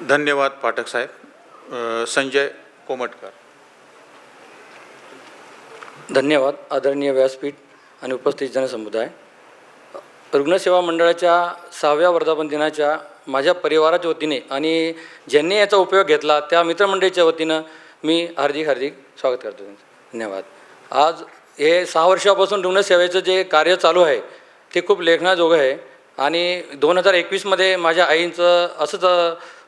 धन्यवाद पाठक साहेब. संजय कोमटकर. धन्यवाद आदरणीय व्यासपीठ आणि उपस्थित जनसमुदाय. रुग्णसेवा मंडळाच्या 6व्या वर्धापन दिनाच्या माझ्या परिवाराच्या वतीने आणि ज्यांनी याचा उपयोग घेतला त्या मित्रमंडळीच्या वतीनं मी हार्दिक स्वागत करतो त्यांचं. धन्यवाद. आज हे 6 वर्षापासून रुग्णसेवेचं जे कार्य चालू आहे ते खूप लेखनाजोगं आहे. आणि 2021मध्ये माझ्या आईंचं असंच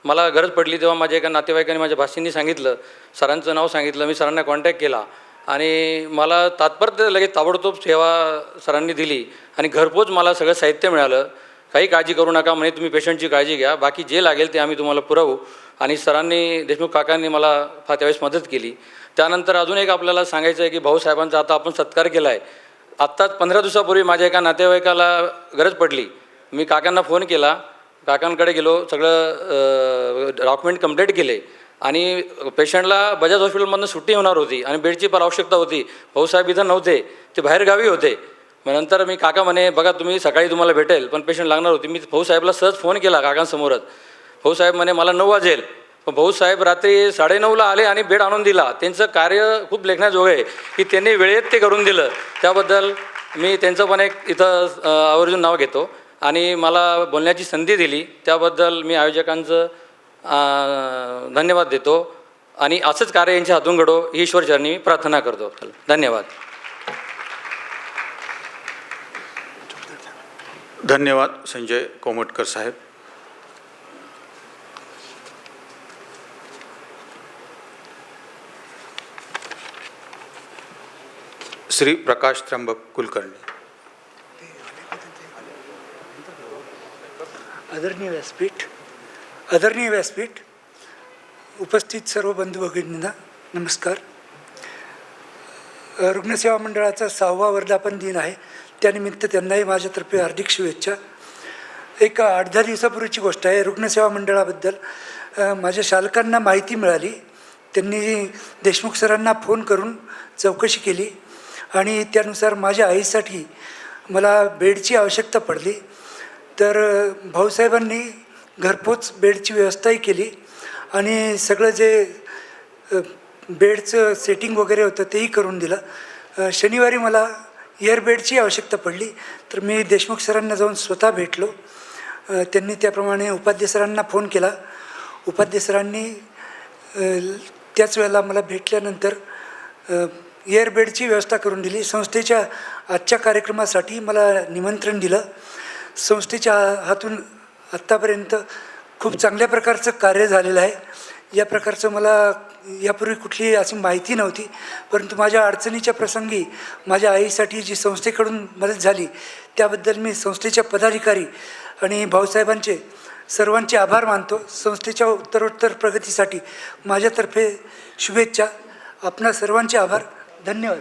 मला गरज पडली तेव्हा माझ्या एका नातेवाईकाने माझ्या भाषींनी सांगितलं, सरांचं नाव सांगितलं. मी सरांना कॉन्टॅक्ट केला आणि मला तात्पर्य लगेच ताबडतोब सेवा सरांनी दिली आणि घरपोच मला सगळं साहित्य मिळालं. काही काळजी करू नका म्हणे, तुम्ही पेशंटची काळजी घ्या, बाकी जे लागेल ते आम्ही तुम्हाला पुरवू. आणि सरांनी, देशमुख काकांनी मला फार त्यावेळेस मदत केली. त्यानंतर अजून एक आपल्याला सांगायचं आहे की भाऊसाहेबांचा आता आपण सत्कार केला आहे. आत्ताच 15 दिवसापूर्वी माझ्या एका नातेवाईकाला गरज पडली. मी काकांना फोन केला, काकांकडे गेलो, सगळं डॉक्युमेंट कंप्लीट केले आणि पेशंटला बजाज हॉस्पिटलमधून सुट्टी होणार होती आणि बेडची फार आवश्यकता होती. भाऊसाहेब इथं नव्हते, ते बाहेरगावी होते. मग नंतर मी काका म्हणे, बघा तुम्ही सकाळी तुम्हाला भेटेल, पण पेशंट लागणार होती. मी भाऊसाहेबला सहज फोन केला काकांसमोरच. भाऊसाहेब म्हणे मला 9 वाजेल. पण भाऊसाहेब रात्री 9:30ला आले आणि बेड आणून दिला. त्यांचं कार्य खूप लेखण्याजोगं आहे की त्यांनी वेळेत ते करून दिलं. त्याबद्दल मी त्यांचं पण एक इथं आवर्जून नाव घेतो आणि मला बोलण्याची संधी दिली त्याबद्दल मी आयोजकांचं धन्यवाद देतो. आणि असंच कार्य यांच्या हातून घडो ही ईश्वरचरणी मी प्रार्थना करतो. धन्यवाद. धन्यवाद संजय कोमटकर साहेब. श्री प्रकाश त्र्यंबक कुलकर्णी. आदरणीय व्यासपीठ, उपस्थित सर्व बंधू भगिनींना नमस्कार. रुग्णसेवा मंडळाचा 6वा वर्धापन दिन आहे, त्यानिमित्त त्यांनाही माझ्यातर्फे हार्दिक शुभेच्छा. एक 8-10 दिवसापूर्वीची गोष्ट आहे. रुग्णसेवा मंडळाबद्दल माझ्या शालकांना माहिती मिळाली. त्यांनी देशमुख सरांना फोन करून चौकशी केली आणि त्यानुसार माझ्या आईसाठी मला बेडची आवश्यकता पडली. तर भाऊसाहेबांनी घरपोच बेडची व्यवस्थाही केली आणि सगळं जे बेडचं सेटिंग वगैरे होतं तेही करून दिलं. शनिवारी मला एअरबेडची आवश्यकता पडली तर मी देशमुख सरांना जाऊन स्वतः भेटलो. त्यांनी त्याप्रमाणे उपाध्याय सरांना फोन केला. उपाध्याय सरांनी त्याच वेळेला मला भेटल्यानंतर एअरबेडची व्यवस्था करून दिली. संस्थेच्या आजच्या कार्यक्रमासाठी मला निमंत्रण दिलं. संस्थेच्या हातून आत्तापर्यंत खूप चांगल्या प्रकारचं कार्य झालेलं आहे. या प्रकारचं मला यापूर्वी कुठली अशी माहिती नव्हती, परंतु माझ्या अडचणीच्या प्रसंगी माझ्या आईसाठी जी संस्थेकडून मदत झाली त्याबद्दल मी संस्थेच्या पदाधिकारी आणि भाऊसाहेबांचे सर्वांचे आभार मानतो. संस्थेच्या उत्तरोत्तर प्रगतीसाठी माझ्यातर्फे शुभेच्छा. आपणा सर्वांचे आभार. धन्यवाद.